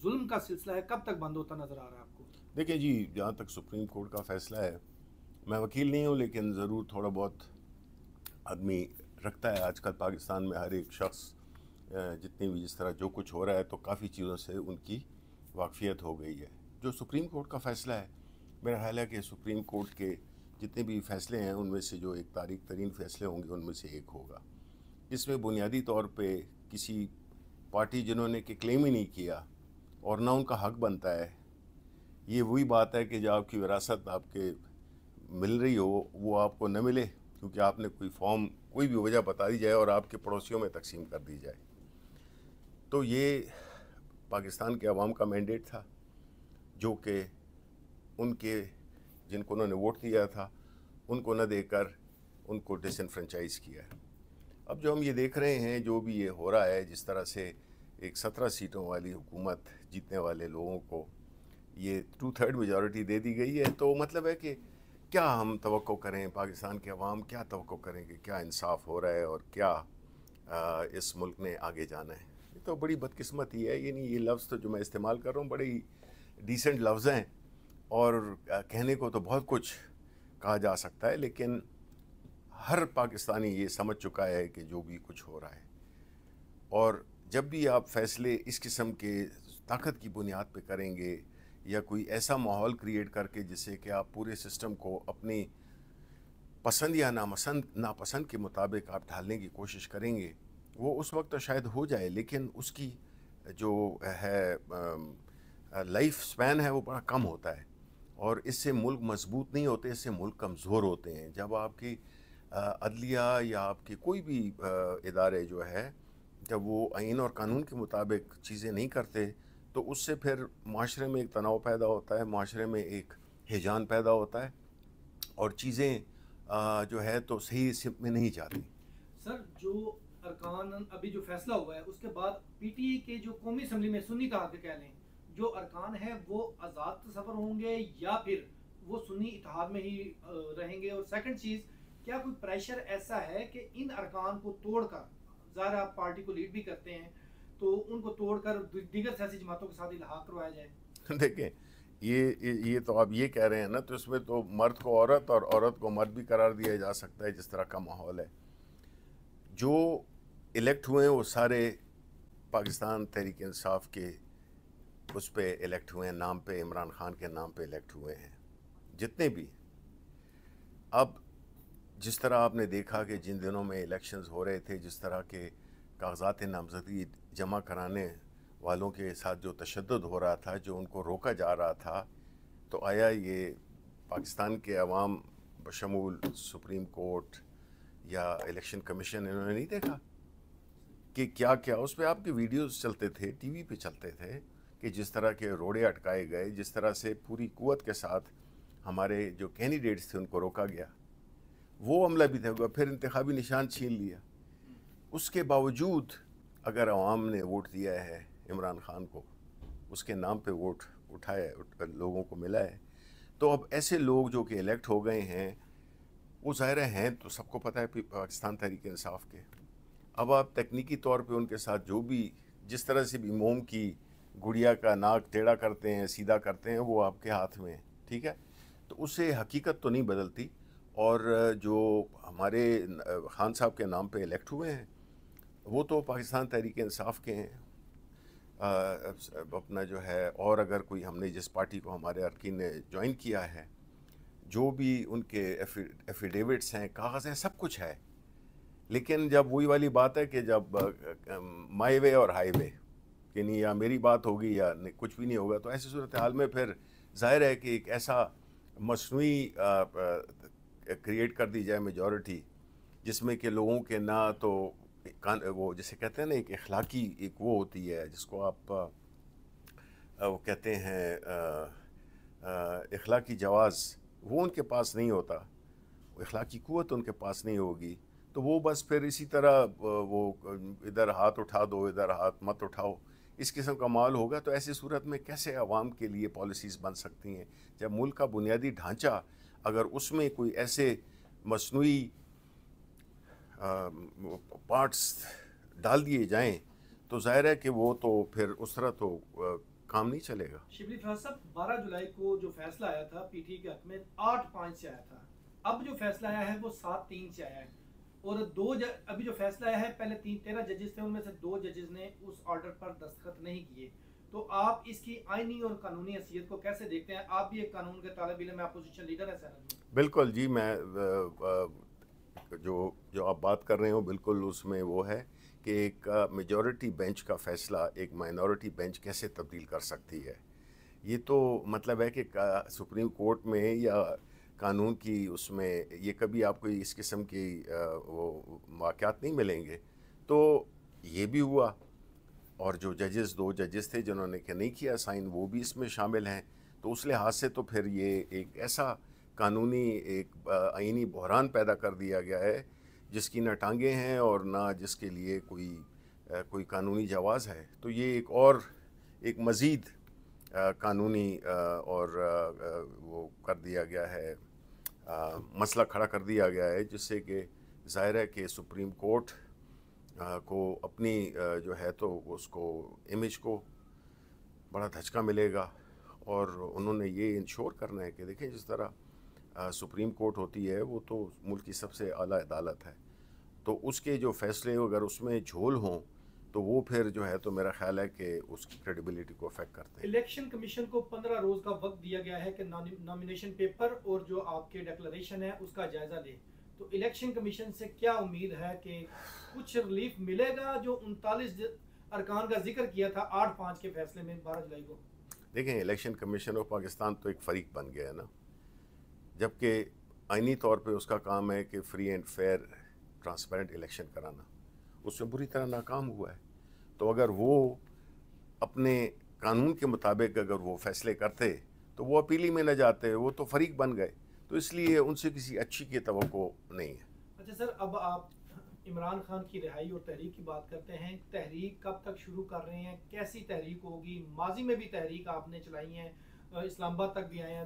ظلم کا سلسلہ ہے کب تک بند ہوتا نظر آ رہا ہے آپ کو؟ دیکھیں جی، جہاں تک سپریم کورٹ کا فیصلہ ہے، میں وکیل نہیں ہوں لیکن ضرور تھوڑا بہت آدمی رکھتا ہے. آج کل پاکستان میں ہر ایک شخص جتنی بھی جس طرح جو کچھ ہو رہا ہے تو کافی چیزوں سے ان کی واقفیت ہو گئی ہے. جو سپریم کورٹ کا فیصلہ ہے، میرا خیال ہے کہ سپریم کورٹ کے جتنے بھی فیصلے ہیں ان میں سے جو ایک تاریخ ترین فیصلے ہوں گے ان میں سے ایک ہوگا. اس میں بنیادی طور پہ کسی پارٹی جنہوں نے کہ کلیم ہی نہیں کیا اور نہ ان کا حق بنتا ہے، یہ وہی بات ہے کہ جو آپ کی وراثت آپ کے مل رہی ہو وہ آپ کو نہ ملے کیونکہ آپ نے کوئی فارم کوئی بھی وجہ بتا دی جائے اور آپ کے پڑوسیوں میں تقسیم کر دی جائے. تو یہ پاکستان کے عوام کا مینڈیٹ تھا جو کہ ان کے جن کو انہوں نے ووٹ دیا تھا ان کو نہ دے کر ان کو ڈس انفرنچائز کیا ہے. اب جو ہم یہ دیکھ رہے ہیں جو بھی یہ ہو رہا ہے، جس طرح سے ایک 17 سیٹوں والی حکومت جیتنے والے لوگوں کو یہ 2/3 میجورٹی دے دی گئی ہے، تو مطلب ہے کہ کیا ہم توقع کریں، پاکستان کے عوام کیا توقع کریں کہ کیا انصاف ہو رہا ہے اور کیا اس ملک نے آگے جانا ہے. یہ تو بڑی بدقسمتی ہے. یعنی یہ لفظ تو جو میں استعمال کر رہا ہوں بڑے ہی ڈیسنٹ لفظ ہیں اور کہنے کو تو بہت کچھ کہا جا سکتا ہے، لیکن ہر پاکستانی یہ سمجھ چکا ہے کہ جو بھی کچھ ہو رہا ہے، اور جب بھی آپ فیصلے اس قسم کے طاقت کی بنیاد پہ کریں گے یا کوئی ایسا ماحول کریٹ کر کے جس سے کہ آپ پورے سسٹم کو اپنی پسند یا ناپسند کے مطابق آپ ڈھالنے کی کوشش کریں گے، وہ اس وقت تو شاید ہو جائے، لیکن اس کی جو ہے لائف سپین ہے وہ بڑا کم ہوتا ہے اور اس سے ملک مضبوط نہیں ہوتے، اس سے ملک کمزور ہوتے ہیں. جب آپ کی عدلیہ یا آپ کے کوئی بھی ادارے جو ہے جب وہ آئین اور قانون کے مطابق چیزیں نہیں کرتے تو اس سے پھر معاشرے میں ایک تناؤ پیدا ہوتا ہے، معاشرے میں ایک ہیجان پیدا ہوتا ہے اور چیزیں جو ہے تو صحیح سمت میں نہیں جاتی. سر، جو ارکان ابھی جو فیصلہ ہوا ہے اس کے بعد پی ٹی اے کے جو قومی اسمبلی میں سنی طرح کے کہہ لیں جو ارکان ہیں وہ آزاد تصور ہوں گے یا پھر وہ سنی اتحاد میں ہی رہیں گے؟ اور سیکنڈ چیز، کیا کوئی پریشر ایسا ہے کہ ان ارکان کو توڑ کر، ظاہر آپ پارٹی کو لیڈ بھی کرتے ہیں، تو ان کو توڑ کر دیگر سیاسی جماعتوں کے ساتھ الحاق کروایا جائے؟ دیکھیں، یہ تو آپ یہ کہہ رہے ہیں نا، تو اس میں تو مرد کو عورت اور عورت کو مرد بھی قرار دیا جا سکتا ہے جس طرح کا ماحول ہے. جو الیکٹ ہوئے ہیں وہ سارے پاکستان تحریک انصاف کے اس پہ الیکٹ ہوئے ہیں، نام پہ عمران خان کے نام پہ الیکٹ ہوئے ہیں جتنے بھی. اب جس طرح آپ نے دیکھا کہ جن دنوں میں الیکشنز ہو رہے تھے جس طرح کے کاغذات نامزدگی جمع کرانے والوں کے ساتھ جو تشدد ہو رہا تھا، جو ان کو روکا جا رہا تھا، تو آیا یہ پاکستان کے عوام بشمول سپریم کورٹ یا الیکشن کمیشن انہوں نے نہیں دیکھا کہ کیا کیا اس پہ آپ کے ویڈیوز چلتے تھے، ٹی وی پہ چلتے تھے کہ جس طرح کے روڑے اٹکائے گئے، جس طرح سے پوری قوت کے ساتھ ہمارے جو کینڈیڈیٹس تھے ان کو روکا گیا. وہ عملہ بھی تھا، پھر انتخابی نشان چھین لیا. اس کے باوجود اگر عوام نے ووٹ دیا ہے عمران خان کو، اس کے نام پہ ووٹ اٹھایا لوگوں کو ملا ہے، تو اب ایسے لوگ جو کہ الیکٹ ہو گئے ہیں وہ ظاہر ہیں تو سب کو پتہ ہے پاکستان تحریک انصاف کے. اب آپ تکنیکی طور پہ ان کے ساتھ جو بھی جس طرح سے بھی موم کی گڑیا کا ناک ٹیڑھا کرتے ہیں، سیدھا کرتے ہیں، وہ آپ کے ہاتھ میں ہے. ٹھیک ہے، تو اس سے حقیقت تو نہیں بدلتی. اور جو ہمارے خان صاحب کے نام پہ الیکٹ ہوئے ہیں وہ تو پاکستان تحریک انصاف کے ہیں. اپنا جو ہے، اور اگر کوئی ہم نے جس پارٹی کو ہمارے ارکین نے جوائن کیا ہے، جو بھی ان کے ایفیڈیوٹس ہیں، کاغذ ہیں، سب کچھ ہے. لیکن جب وہی والی بات ہے کہ جب مائی وے اور ہائی وے، یعنی یا میری بات ہوگی یا کچھ بھی نہیں ہوگا، تو ایسی صورتحال میں پھر ظاہر ہے کہ ایک ایسا مصنوعی کریٹ کر دی جائے میجورٹی جس میں کہ لوگوں کے نہ تو وہ جسے کہتے ہیں نا ایک اخلاقی ایک وہ ہوتی ہے جس کو آپ وہ کہتے ہیں اخلاقی جواز، وہ ان کے پاس نہیں ہوتا، اخلاقی قوت ان کے پاس نہیں ہوگی، تو وہ بس پھر اسی طرح وہ ادھر ہاتھ اٹھا دو ادھر ہاتھ مت اٹھاؤ، اس قسم کا مال ہوگا. تو ایسی صورت میں کیسے عوام کے لیے پالیسیز بن سکتی ہیں جب ملک کا بنیادی ڈھانچہ اگر اس میں کوئی ایسے مصنوعی پارٹس ڈال دیے جائیں تو ظاہر ہے کہ وہ تو پھر اس طرح تو کام نہیں چلے گا. شبلی فراز صاحب 12 جولائی کو جو فیصلہ آیا تھا پی ٹی کے حق میں 8-5 سے آیا تھا. اب جو فیصلہ آیا ہے وہ 7-3 سے آیا ہے. اور ابھی جو فیصلہ آیا ہے پہلے 13 ججز تھے، ان میں سے 2 ججز نے اس آرڈر پر دستخط نہیں کیے. تو آپ اس کی آئینی اور قانونی حیثیت کو کیسے دیکھتے ہیں؟ آپ بھی ایک قانون کے طالب علم ہیں، اپوزیشن لیڈر ہیں سینٹ میں. بالکل جی، میں جو آپ بات کر رہے ہو بالکل اس میں وہ ہے کہ ایک میجورٹی بینچ کا فیصلہ ایک مائنورٹی بینچ کیسے تبدیل کر سکتی ہے. یہ تو مطلب ہے کہ سپریم کورٹ میں یا قانون کی اس میں یہ کبھی آپ کو اس قسم کی وہ واقعات نہیں ملیں گے. تو یہ بھی ہوا، اور جو ججز 2 ججز تھے جنہوں نے کہ نہیں کیا سائن، وہ بھی اس میں شامل ہیں. تو اس لحاظ سے تو پھر یہ ایک ایسا قانونی ایک آئینی بحران پیدا کر دیا گیا ہے جس کی نہ ٹانگیں ہیں اور نہ جس کے لیے کوئی قانونی جواز ہے. تو یہ ایک مزید قانونی اور وہ کر دیا گیا ہے، مسئلہ کھڑا کر دیا گیا ہے، جس سے کہ ظاہر ہے کہ سپریم کورٹ کو اپنی جو ہے تو اس کو امیج کو بڑا دھچکا ملے گا. اور انہوں نے یہ انشور کرنا ہے کہ دیکھیں جس طرح سپریم کورٹ ہوتی ہے وہ تو ملک کی سب سے اعلیٰ عدالت ہے، تو اس کے جو فیصلے اگر اس میں جھول ہوں تو وہ پھر جو ہے تو میرا خیال ہے کہ اس کی کریڈیبلٹی کو افیکٹ کرتے ہیں. الیکشن کمیشن کو 15 روز کا وقت دیا گیا ہے کہ نامینیشن پیپر اور جو آپ کے ڈکلریشن ہے اس کا جائزہ لے. تو الیکشن کمیشن سے کیا امید ہے کہ کچھ ریلیف ملے گا جو 39 ارکان کا ذکر کیا تھا 8-5 کے فیصلے میں 12 جولائی کو؟ دیکھیں، الیکشن کمیشن آف پاکستان تو ایک فریق بن گیا ہے نا، جبکہ آئینی طور پہ اس کا کام ہے کہ free and fair transparent election کرانا. اس میں بری طرح ناکام ہوا ہے. تو اگر وہ اپنے قانون کے مطابق اگر وہ فیصلے کرتے تو وہ اپیلی میں نہ جاتے، وہ تو فریق بن گئے. تو اس لیے ان سے کسی اچھی کی توقع نہیں ہے. اچھا سر، اب آپ عمران خان کی رہائی اور تحریک کی بات کرتے ہیں. تحریک کب تک شروع کر رہے ہیں؟ کیسی تحریک ہوگی؟ ماضی میں بھی تحریک آپ نے چلائی ہیں، اسلام آباد تک بھی آئے ہیں.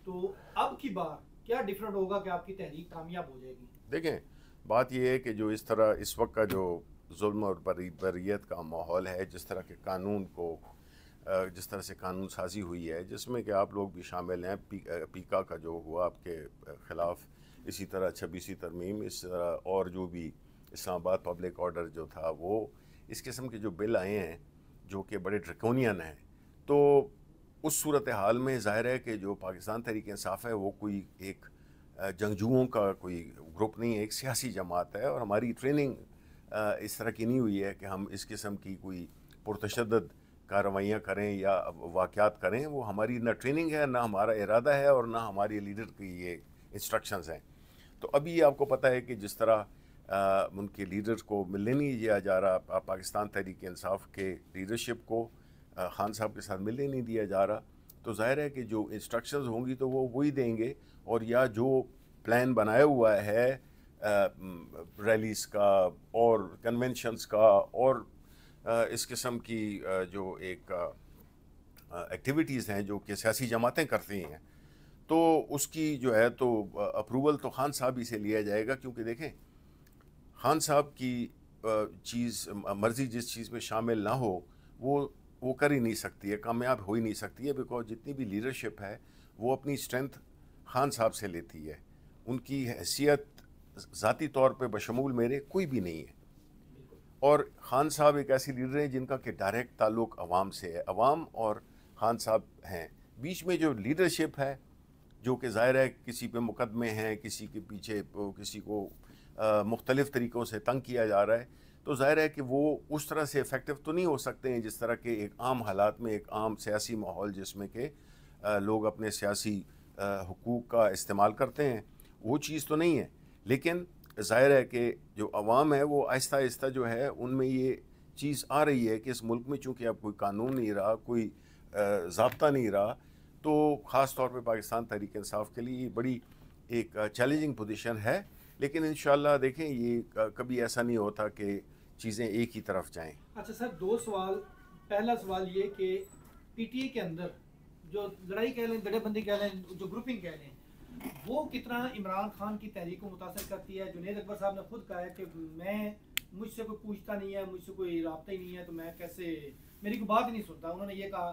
تو اب کی بار کیا ڈیفرنٹ ہوگا کہ آپ کی تحریک کامیاب ہو جائے گی؟ دیکھیں، بات یہ ہے کہ جو اس طرح اس وقت کا جو ظلم اور بریت کا ماحول ہے، جس طرح کے قانون کو جس طرح سے قانون سازی ہوئی ہے، جس میں کہ آپ لوگ بھی شامل ہیں، پیکا کا جو ہوا آپ کے خلاف، اسی طرح 26 ترمیم، اس طرح اور جو بھی اسلام آباد پبلک آرڈر جو تھا، وہ اس قسم کے جو بل آئے ہیں جو کہ بڑے ڈریکونین ہیں. تو اس صورتحال میں ظاہر ہے کہ جو پاکستان تحریک انصاف ہے وہ کوئی ایک جنگجوؤں کا کوئی گروپ نہیں ہے، ایک سیاسی جماعت ہے. اور ہماری ٹریننگ اس طرح کی نہیں ہوئی ہے کہ ہم اس قسم کی کوئی پرتشدد کارروائیاں کریں یا واقعات کریں. وہ ہماری نہ ٹریننگ ہے، نہ ہمارا ارادہ ہے، اور نہ ہماری لیڈر کی یہ انسٹرکشنز ہیں. تو ابھی آپ کو پتہ ہے کہ جس طرح ان کے لیڈر کو ملنے نہیں دیا جا رہا، پاکستان تحریک انصاف کے لیڈرشپ کو خان صاحب کے ساتھ ملنے نہیں دیا جا رہا. تو ظاہر ہے کہ جو انسٹرکشنز ہوں گی تو وہ وہی دیں گے، اور یا جو پلان بنایا ہوا ہے ریلیز کا اور کنونشنز کا اور اس قسم کی جو ایک ایکٹیویٹیز ہیں جو کہ سیاسی جماعتیں کرتی ہیں، تو اس کی جو ہے تو اپروول تو خان صاحب ہی سے لیا جائے گا. کیونکہ دیکھیں، خان صاحب کی مرضی جس چیز میں شامل نہ ہو وہ کر ہی نہیں سکتی ہے، کامیاب ہو ہی نہیں سکتی ہے. بیکاز جتنی بھی لیڈرشپ ہے وہ اپنی اسٹرینتھ خان صاحب سے لیتی ہے. ان کی حیثیت ذاتی طور پہ بشمول میرے کوئی بھی نہیں ہے. اور خان صاحب ایک ایسی لیڈر ہیں جن کا کہ ڈائریکٹ تعلق عوام سے ہے، عوام اور خان صاحب ہیں. بیچ میں جو لیڈرشپ ہے جو کہ ظاہر ہے کسی پہ مقدمے ہیں، کسی کے پیچھے کسی کو مختلف طریقوں سے تنگ کیا جا رہا ہے، تو ظاہر ہے کہ وہ اس طرح سے افیکٹو تو نہیں ہو سکتے ہیں جس طرح کے ایک عام حالات میں ایک عام سیاسی ماحول جس میں کہ لوگ اپنے سیاسی حقوق کا استعمال کرتے ہیں. وہ چیز تو نہیں ہے. لیکن ظاہر ہے کہ جو عوام ہے وہ آہستہ آہستہ جو ہے ان میں یہ چیز آ رہی ہے کہ اس ملک میں چونکہ اب کوئی قانون نہیں رہا، کوئی ضابطہ نہیں رہا، تو خاص طور پہ پاکستان تحریک انصاف کے لیے یہ بڑی ایک چیلنجنگ پوزیشن ہے. لیکن انشاءاللہ دیکھیں یہ کبھی ایسا نہیں ہوتا کہ چیزیں ایک ہی طرف جائیں. اچھا سر، 2 سوال. پہلا سوال یہ کہ پی ٹی اے کے اندر جو لڑائی کہہ لیں، دڑے بندی کہہ لیں، جو گروپنگ کہہ لیں، وہ کتنا عمران خان کی تحریک کو متاثر کرتی ہے؟ جنید اکبر صاحب نے خود کہا ہے کہ مجھ سے کوئی پوچھتا نہیں ہے، مجھ سے کوئی رابطہ ہی نہیں ہے، تو میں کیسے، میری کوئی بات ہی نہیں سنتا. انہوں نے یہ کہا